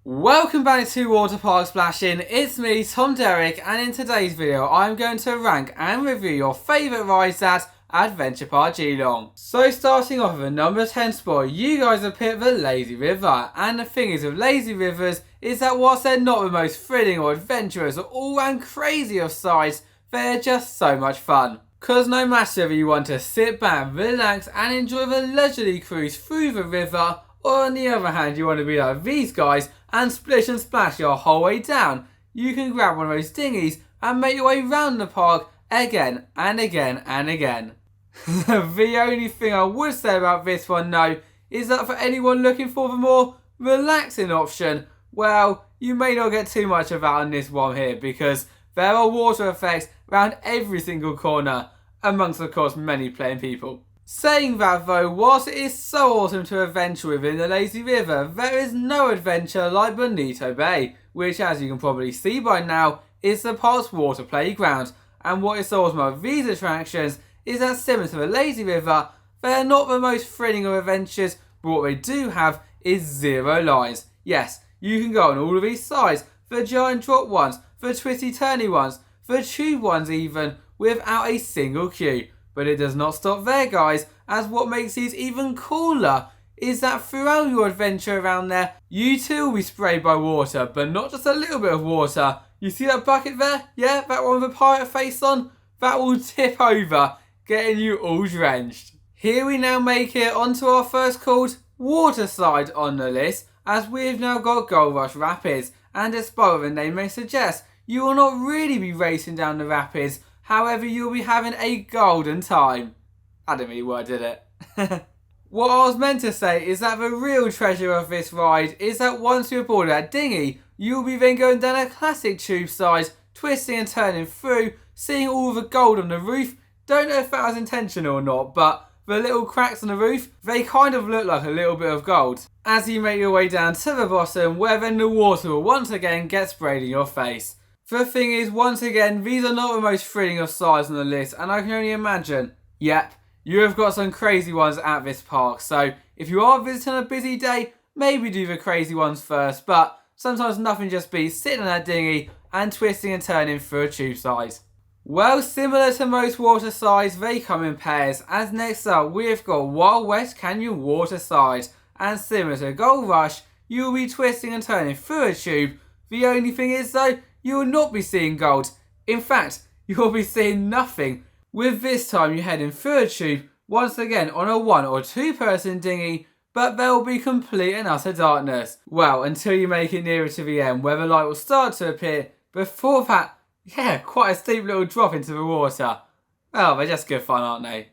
Welcome back to Water Park Splashin. It's me, Tom Derrick, and in today's video I'm going to rank and review your favourite rides at Adventure Park Geelong. So starting off with a number 10 spot, you guys have picked the Lazy River, and the thing is with Lazy Rivers is that whilst they're not the most thrilling or adventurous or all round crazy of sides, they're just so much fun. Cause no matter if you want to sit back, relax and enjoy the leisurely cruise through the river, or on the other hand you want to be like these guys and splish and splash your whole way down, you can grab one of those dinghies and make your way round the park again and again and again. The only thing I would say about this one though is that for anyone looking for the more relaxing option, well, you may not get too much of that on this one here because there are water effects around every single corner, amongst of course many playing people. Saying that though, whilst it is so awesome to adventure within the Lazy River, there is no adventure like Bonito Bay, which as you can probably see by now, is the park's water playground. And what is so awesome about these attractions is that similar to the Lazy River, they are not the most thrilling of adventures, but what they do have is zero lines. Yes, you can go on all of these sides, the giant drop ones, the twisty turny ones, the tube ones even, without a single queue. But it does not stop there guys, as what makes these even cooler is that throughout your adventure around there, you too will be sprayed by water, but not just a little bit of water. You see that bucket there? Yeah, that one with a pirate face on? That will tip over, getting you all drenched. Here we now make it onto our first called water slide on the list, as we've now got Gold Rush Rapids, and despite what the name may suggest, you will not really be racing down the rapids. However, you'll be having a golden time. I didn't really word it. What I was meant to say is that the real treasure of this ride is that once you're aboard that dinghy, you'll be then going down a classic tube side, twisting and turning through, seeing all the gold on the roof. Don't know if that was intentional or not, but the little cracks on the roof, they kind of look like a little bit of gold. As you make your way down to the bottom, where then the water will once again get sprayed in your face. The thing is, once again, these are not the most thrilling of sides on the list, and I can only imagine, yep, you have got some crazy ones at this park, so if you are visiting a busy day, maybe do the crazy ones first, but sometimes nothing just beats sitting on that dinghy and twisting and turning through a tube side. Well, similar to most water slides, they come in pairs, as next up we've got Wild West Canyon Water Slide, and similar to Gold Rush, you will be twisting and turning through a tube. The only thing is though, you will not be seeing gold. In fact, you will be seeing nothing. With this time you heading through a tube, once again on a 1 or 2 person dinghy, but there will be complete and utter darkness. Well, until you make it nearer to the end where the light will start to appear. Before that, yeah, quite a steep little drop into the water. Well, they're just good fun, aren't they?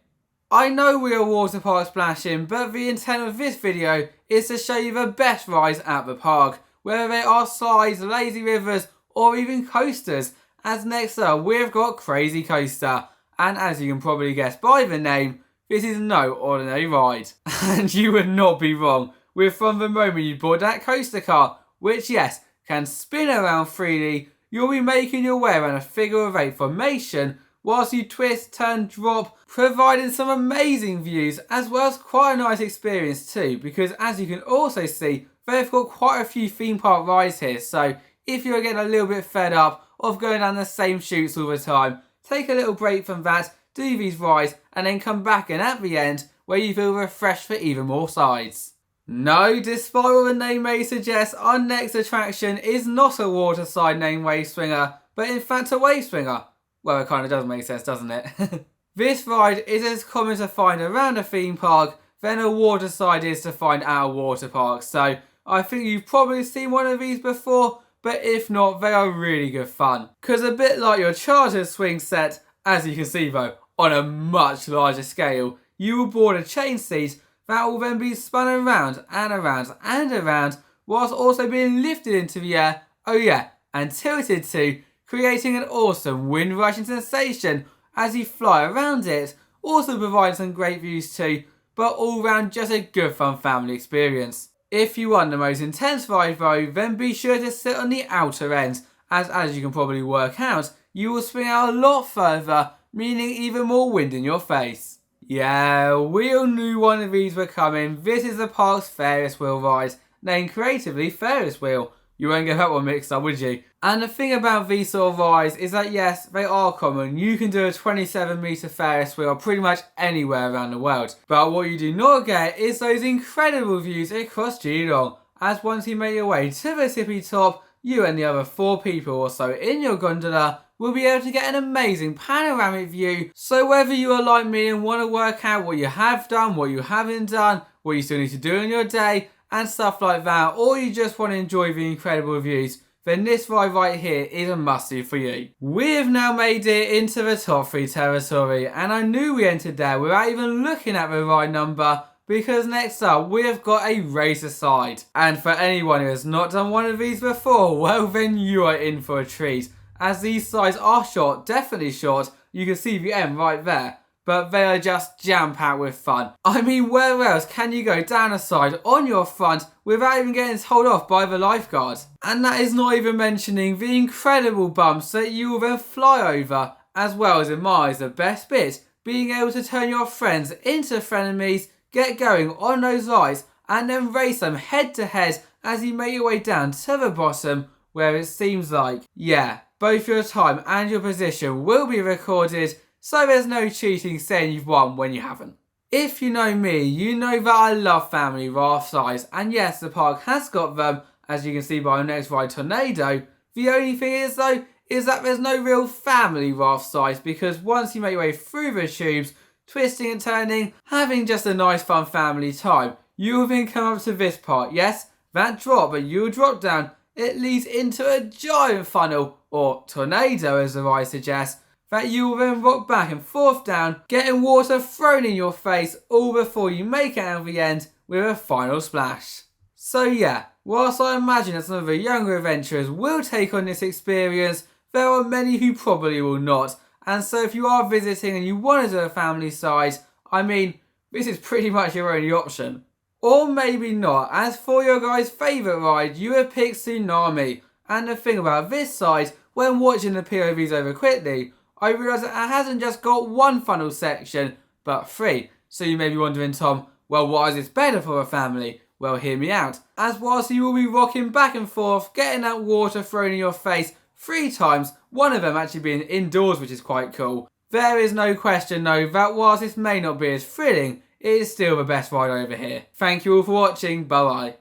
I know we are water park splashing, but the intent of this video is to show you the best rides at the park, whether they are slides, lazy rivers, or even coasters. As next up we've got Crazy Coaster, and as you can probably guess by the name, this is no ordinary ride. And you would not be wrong, with from the moment you board that coaster car, which yes, can spin around freely, you'll be making your way around a figure of 8 formation, whilst you twist, turn, drop, providing some amazing views, as well as quite a nice experience too, because as you can also see, they've got quite a few theme park rides here, so if you're getting a little bit fed up of going down the same chutes all the time, take a little break from that, do these rides, and then come back in at the end where you feel refreshed for even more sides. No, despite what the name may suggest, our next attraction is not a water slide named Wave Swinger, but in fact a wave swinger. Well, it kind of does make sense, doesn't it? This ride is as common to find around a theme park than a water slide is to find at a water park, so I think you've probably seen one of these before, but if not, they are really good fun. Because a bit like your chartered swing set, as you can see though, on a much larger scale, you will board a chain seat that will then be spun around and around and around, whilst also being lifted into the air, oh yeah, and tilted too, creating an awesome wind rushing sensation as you fly around it, also providing some great views too, but all round just a good fun family experience. If you want the most intense ride though, then be sure to sit on the outer end, as you can probably work out, you will swing out a lot further, meaning even more wind in your face. Yeah, we all knew one of these were coming. This is the park's Ferris Wheel ride, named creatively Ferris Wheel. You won't get that one mixed up, would you? And the thing about these sort of rides is that yes, they are common. You can do a 27-metre Ferris wheel pretty much anywhere around the world. But what you do not get is those incredible views across Geelong. As once you make your way to the tippy top, you and the other 4 people or so in your gondola will be able to get an amazing panoramic view. So whether you are like me and want to work out what you have done, what you haven't done, what you still need to do in your day, and stuff like that, or you just want to enjoy the incredible views, then this ride right here is a must-do for you. We have now made it into the top 3 territory, and I knew we entered there without even looking at the ride number, because next up we have got a racer side. And for anyone who has not done one of these before, well then you are in for a treat, as these sides are short, definitely short. You can see the end right there. But they are just jam-packed with fun. I mean, where else can you go down a side on your front without even getting told off by the lifeguard? And that is not even mentioning the incredible bumps that you will then fly over, as well as in my eyes the best bit, being able to turn your friends into frenemies, get going on those rides, and then race them head to head as you make your way down to the bottom, where it seems like, yeah, both your time and your position will be recorded, so there's no cheating saying you've won when you haven't. If you know me, you know that I love family raft rides, and yes, the park has got them, as you can see by our next ride, Tornado. The only thing is though, is that there's no real family raft size, because once you make your way through the tubes, twisting and turning, having just a nice fun family time, you will then come up to this part. Yes, that drop, but you'll drop down, it leads into a giant funnel, or tornado as the ride suggests, that you will then rock back and forth down, getting water thrown in your face all before you make it out the end with a final splash. So yeah, whilst I imagine that some of the younger adventurers will take on this experience, there are many who probably will not, and so if you are visiting and you want to do a family side, I mean, this is pretty much your only option. Or maybe not, as for your guys' favourite ride, you have picked Tsunami, and the thing about this side, when watching the POVs over quickly, I realised that it hasn't just got one funnel section, but 3. So you may be wondering, Tom, well, why is this better for a family? Well, hear me out. As whilst you will be rocking back and forth, getting that water thrown in your face 3 times, one of them actually being indoors, which is quite cool. There is no question though, that whilst this may not be as thrilling, it is still the best ride over here. Thank you all for watching, bye bye.